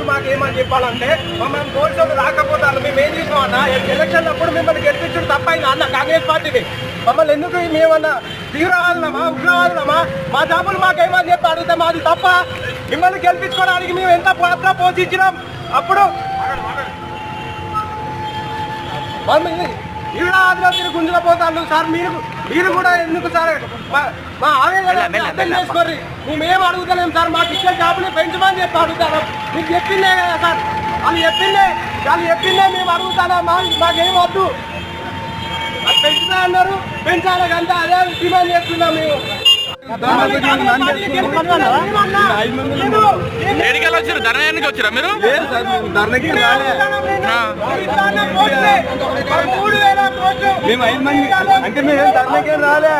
మాకేమని చెప్పాలంటే మమ్మల్ని పోలీసులు రాకపోతాను మేము ఏం చేసామన్నా ఎలక్షన్ అప్పుడు మిమ్మల్ని గెలిపించడం తప్పైందా అన్న కాంగ్రెస్ పార్టీని మమ్మల్ని ఎందుకు మేమన్నా తీవ్రవాదులమా ఉగ్రవాదులమా మా జాబులు మాకేమని చెప్పి అడిగితే మాది తప్ప మిమ్మల్ని గెలిపించుకోవడానికి మేము ఎంత పాత్ర పోషించినాం అప్పుడు తీవ్రవాదులు గుంజుల పోతాను సార్ మీరు కూడా ఎందుకు సార్ మా ఆవేదన అర్థం చేసుకోర్రి మేమేం అడుగుతలేము సార్ మాకు ఇచ్చే జాబుని పెంచమని చెప్పి అడుగుతాను మీకు చెప్పిందే కదా సార్ వాళ్ళు చెప్పిందే మేము అడుగుతానా మాకేం వద్దు అది పెంచుతా అన్నారు పెంచాలి అంతా అదే డిమాండ్ చేస్తున్నాం మేము వచ్చారు ధర్నానికి వచ్చారా మీరు మేము 5 మంది అంటే మేము ధర్నాకే రాలే